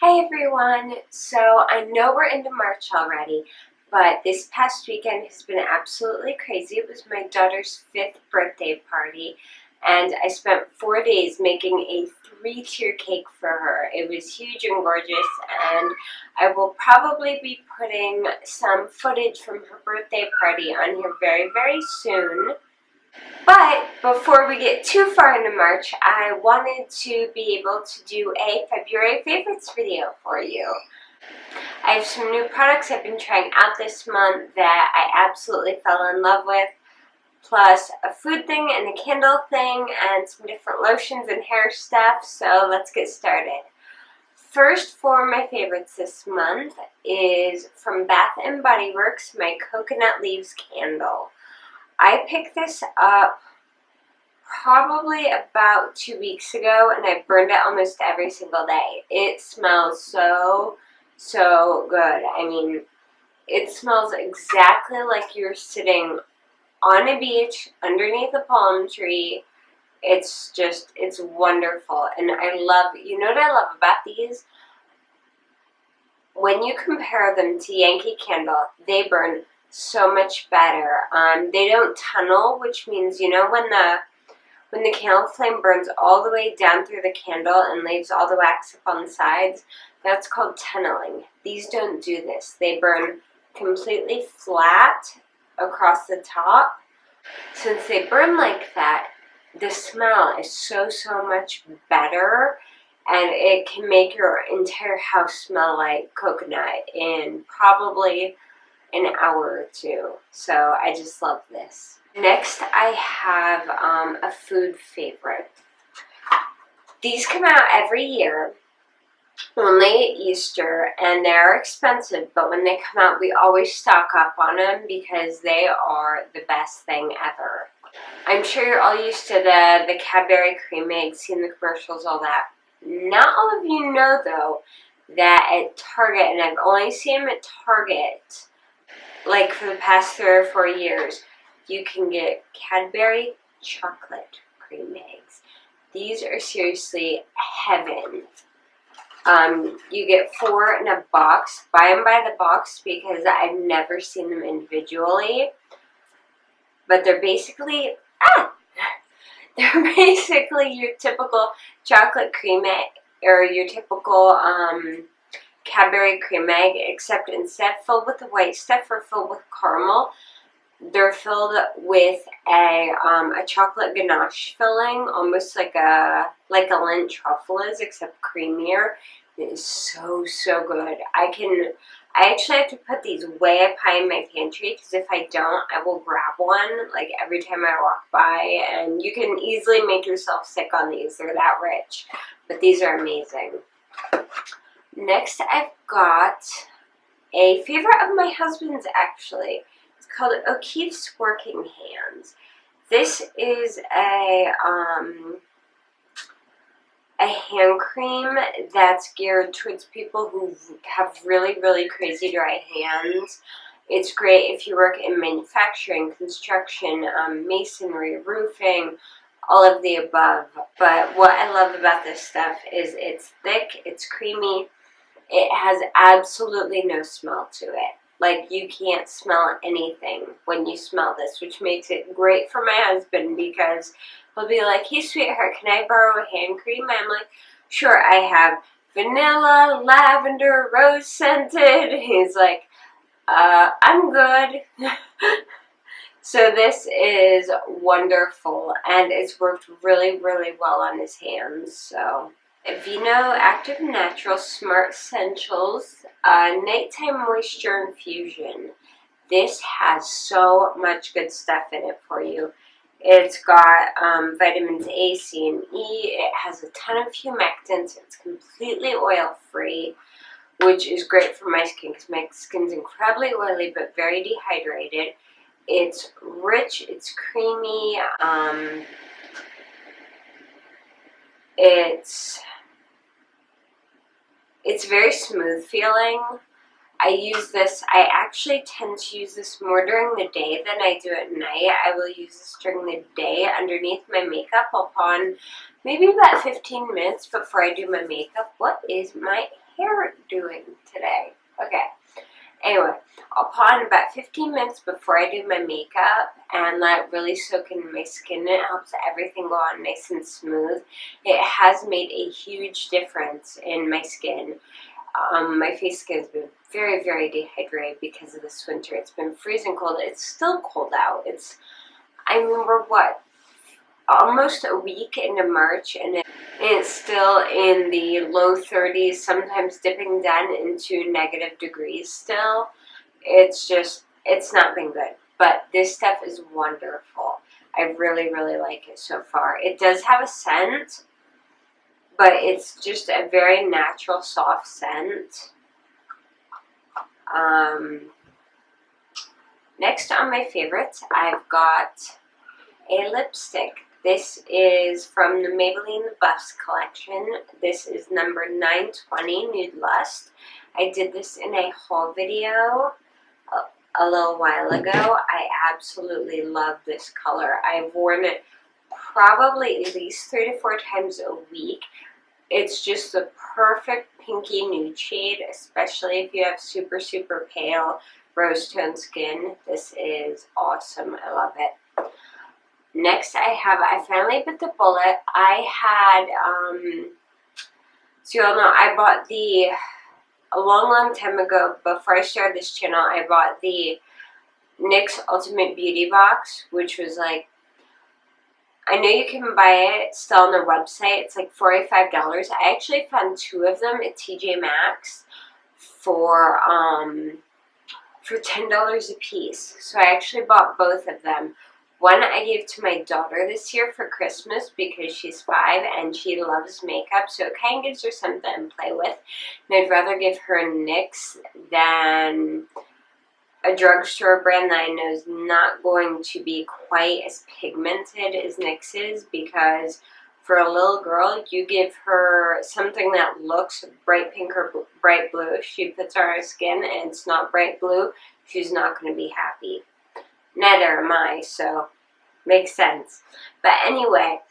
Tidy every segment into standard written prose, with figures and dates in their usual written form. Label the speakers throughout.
Speaker 1: Hi everyone! So I know we're into March already, but this past weekend has been absolutely crazy. It was my daughter's 5th birthday party, and I spent 4 days making a 3-tier cake for her. It was huge and gorgeous, and I will probably be putting some footage from her birthday party on here very, very soon. But before we get too far into March, I wanted to be able to do a February favorites video for you. I have some new products I've been trying out this month that I absolutely fell in love with, plus a food thing and a candle thing and some different lotions and hair stuff, so let's get started. First for my favorites this month is from Bath & Body Works, my Coconut Leaves Candle. I picked this up probably about 2 weeks ago, and I burned it almost every single day. It smells so good. I mean, it smells exactly like you're sitting on a beach underneath a palm tree. It's wonderful. And you know what I love about these? When you compare them to Yankee Candle, they burn so much better. They don't tunnel, which means, you know, when the candle flame burns all the way down through the candle and leaves all the wax up on the sides, that's called tunneling. These don't do this. They burn completely flat across the top. Since they burn like that, the smell is so much better, and it can make your entire house smell like coconut in probably an hour or two. So I just love this. Next I have a food favorite. These come out every year, only at Easter, and they're expensive, but when they come out we always stock up on them because they are the best thing ever. I'm sure you're all used to the Cadbury cream eggs, seen the commercials, all that. Not all of you know though that at Target, and I've only seen them at Target like for the past 3 or 4 years, you can get Cadbury chocolate cream eggs. These are seriously heaven. You get 4 in a box. Buy them by the box because I've never seen them individually. But they're basically, they're basically your typical chocolate cream egg, or your typical Cadbury cream egg, except instead of filled with the white stuff or filled with caramel, they're filled with a chocolate ganache filling, almost like a Lindt truffle is, except creamier. It is so good. I actually have to put these way up high in my pantry because if I don't, I will grab one like every time I walk by, and you can easily make yourself sick on these. They're that rich, but these are amazing. Next, I've got a favorite of my husband's, actually. It's called O'Keeffe's Working Hands. This is a hand cream that's geared towards people who have really crazy dry hands. It's great if you work in manufacturing, construction, masonry, roofing, all of the above. But what I love about this stuff is it's thick, it's creamy, it has absolutely no smell to it. Like, you can't smell anything when you smell this, which makes it great for my husband because he'll be like, "Hey sweetheart, can I borrow a hand cream?" I'm like, "Sure, I have vanilla, lavender, rose scented." He's like, I'm good. So this is wonderful, and it's worked really well on his hands. So Aveeno Active Natural Smart Essentials Nighttime Moisture Infusion. This has so much good stuff in it for you. It's got vitamins A, C, and E. It has a ton of humectants. It's completely oil-free, which is great for my skin because my skin's incredibly oily but very dehydrated. It's rich, it's creamy, it's very smooth feeling. I actually tend to use this more during the day than I do at night. I will use this during the day underneath my makeup. I'll put on maybe about 15 minutes before I do my makeup. What is my hair doing today? Okay. Anyway, I'll put on about 15 minutes before I do my makeup and let it really soak into my skin. It helps everything go on nice and smooth. It has made a huge difference in my skin. My face skin has been very, very dehydrated because of this winter. It's been freezing cold. It's still cold out. I remember what, almost a week into March, and it's still in the low 30s, sometimes dipping down into negative degrees still. It's not been good. But this stuff is wonderful. I really, really like it so far. It does have a scent, but it's just a very natural, soft scent. Next on my favorites, I've got a lipstick. This is from the Maybelline The Buffs collection. This is number 920, Nude Lust. I did this in a haul video a little while ago. I absolutely love this color. I've worn it probably at least 3 to 4 times a week. It's just the perfect pinky nude shade, especially if you have super, super pale rose tone skin. This is awesome. I love it. Next, I finally bit the bullet. I had, so you all know, I bought a long, long time ago, before I started this channel, I bought the NYX Ultimate Beauty Box, which was like, I know you can buy it still on their website. It's like $45. I actually found 2 of them at TJ Maxx for $10 a piece. So I actually bought both of them. One I gave to my daughter this year for Christmas because she's 5 and she loves makeup, so it kind of gives her something to play with. And I'd rather give her NYX than a drugstore brand that I know is not going to be quite as pigmented as NYX is, because for a little girl, you give her something that looks bright pink or bright blue. If she puts it on her skin and it's not bright blue, she's not going to be happy. Neither am I, so makes sense. But anyway,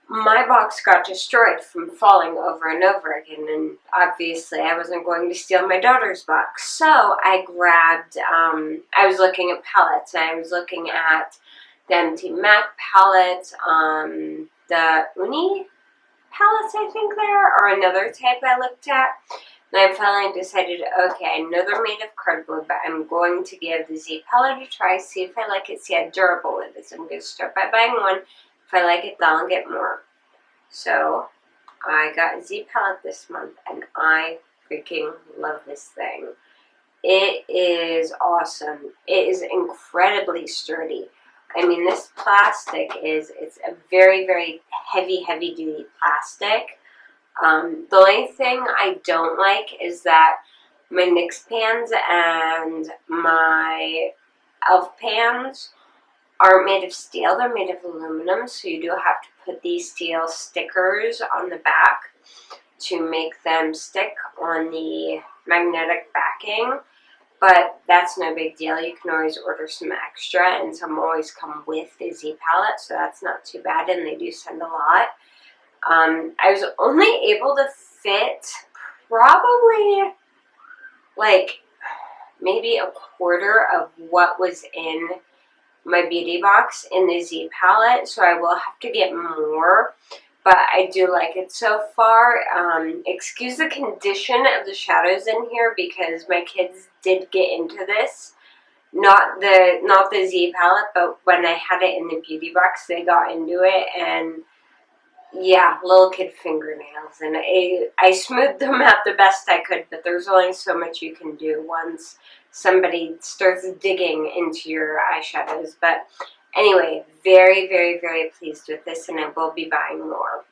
Speaker 1: my box got destroyed from falling over and over again, and obviously I wasn't going to steal my daughter's box. So I grabbed, I was looking at palettes, and I was looking at the MT MAC palette, the Uni palettes I think there, or another type I looked at. And I finally decided, okay, I know they're made of cardboard, but I'm going to give the Z palette a try, see if I like it, see how durable it is. I'm going to start by buying one. If I like it, then I'll get more. So, I got a Z palette this month, and I freaking love this thing. It is awesome. It is incredibly sturdy. I mean, this plastic it's a very, very heavy, heavy-duty plastic. The only thing I don't like is that my NYX pans and my e.l.f. pans aren't made of steel, they're made of aluminum, so you do have to put these steel stickers on the back to make them stick on the magnetic backing, but that's no big deal. You can always order some extra, and some always come with the Z palette, so that's not too bad, and they do send a lot. I was only able to fit probably like maybe a quarter of what was in my beauty box in the Z palette, so I will have to get more, but I do like it so far. Excuse the condition of the shadows in here because my kids did get into this. Not the Z palette, but when I had it in the beauty box, they got into it, and yeah, little kid fingernails, and I smoothed them out the best I could, but there's only so much you can do once somebody starts digging into your eyeshadows. But anyway, very, very, very pleased with this, and I will be buying more.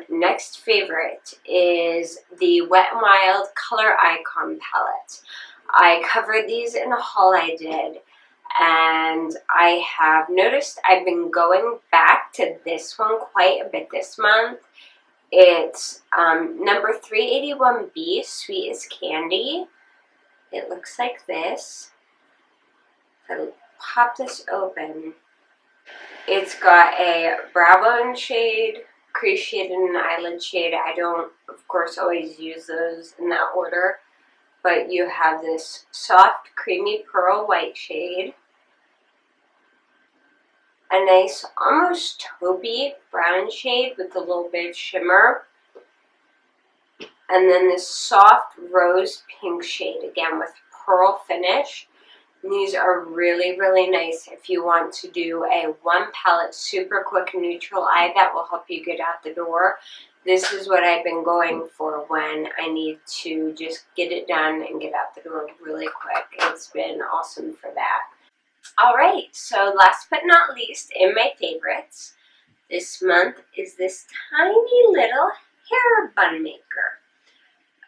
Speaker 1: Next favorite is the Wet n Wild Color Icon palette. I covered these in a haul I did, and I have noticed I've been going back to this one quite a bit this month. It's number 381B, Sweet as Candy. It looks like this. If I pop this open, it's got a brow bone shade, crease shade and an eyelid shade. I don't, of course, always use those in that order. But you have this soft, creamy pearl white shade, a nice, almost taupey brown shade with a little bit of shimmer, and then this soft rose pink shade, again with pearl finish. And these are really, really nice if you want to do a one palette super quick neutral eye that will help you get out the door. This is what I've been going for when I need to just get it done and get out the door really quick. It's been awesome for that. Alright, so last but not least, in my favorites this month is this tiny little hair bun maker.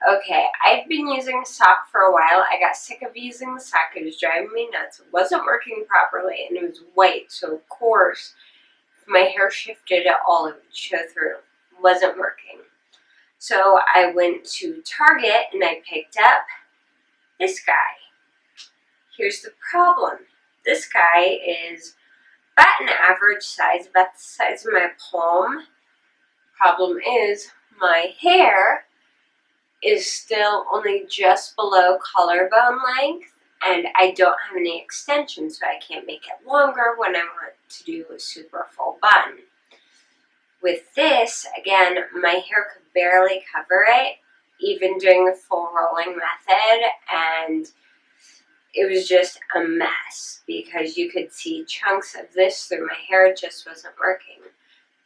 Speaker 1: Okay, I've been using the sock for a while. I got sick of using the sock. It was driving me nuts. It wasn't working properly, and it was white, so of course, if my hair shifted at all, it would show through. It wasn't working. So I went to Target, and I picked up this guy. Here's the problem. This guy is about an average size, about the size of my palm. Problem is, my hair is still only just below collarbone length, and I don't have any extensions, so I can't make it longer when I want to do a super full bun. With this, again, my hair could barely cover it, even doing the full rolling method, and it was just a mess because you could see chunks of this through my hair. It just wasn't working.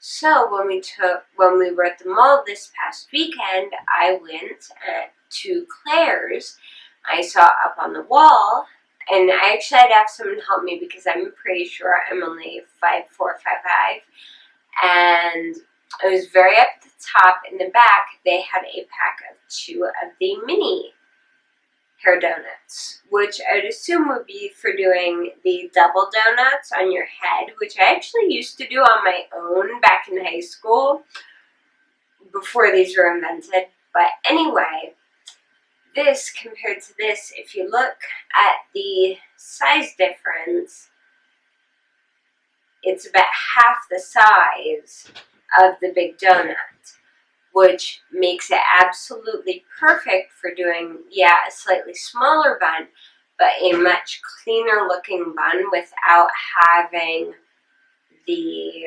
Speaker 1: So when we were at the mall this past weekend, I went to Claire's. I saw up on the wall, and I actually had to have someone help me because I'm pretty sure I'm only 5'4", 5'5", and it was very up at the top. In the back, they had a pack of 2 of the mini hair donuts, which I'd assume would be for doing the double donuts on your head, which I actually used to do on my own back in high school before these were invented. But anyway, this compared to this, if you look at the size difference, it's about half the size of the big donut, which makes it absolutely perfect for doing, yeah, a slightly smaller bun, but a much cleaner looking bun without having the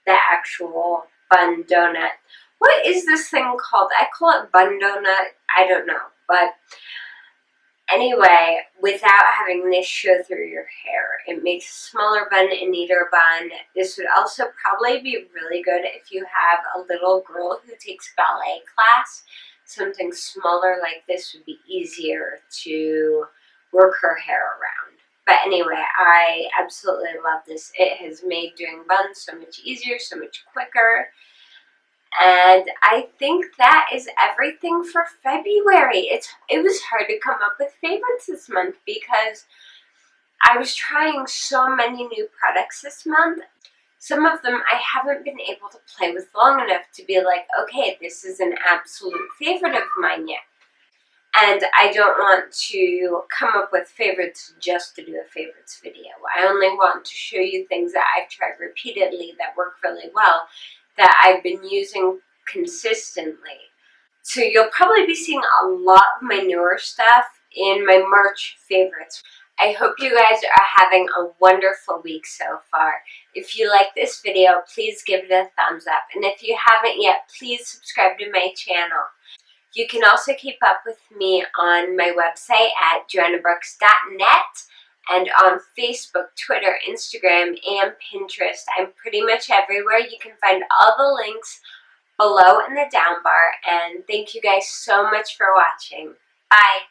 Speaker 1: actual bun donut. What is this thing called? I call it bun donut. I don't know. But anyway, without having this show through your hair, it makes a smaller bun a neater bun. This would also probably be really good if you have a little girl who takes ballet class. Something smaller like this would be easier to work her hair around. But anyway, I absolutely love this. It has made doing buns so much easier, so much quicker. And I think that is everything for February. It was hard to come up with favorites this month because I was trying so many new products this month. Some of them I haven't been able to play with long enough to be like, okay, this is an absolute favorite of mine yet. And I don't want to come up with favorites just to do a favorites video. I only want to show you things that I've tried repeatedly that work really well, that I've been using consistently. So you'll probably be seeing a lot of my newer stuff in my March favorites. I hope you guys are having a wonderful week so far. If you like this video, please give it a thumbs up. And if you haven't yet, please subscribe to my channel. You can also keep up with me on my website at joannabrooks.net and on Facebook, Twitter, Instagram, and Pinterest. I'm pretty much everywhere. You can find all the links below in the down bar. And thank you guys so much for watching. Bye.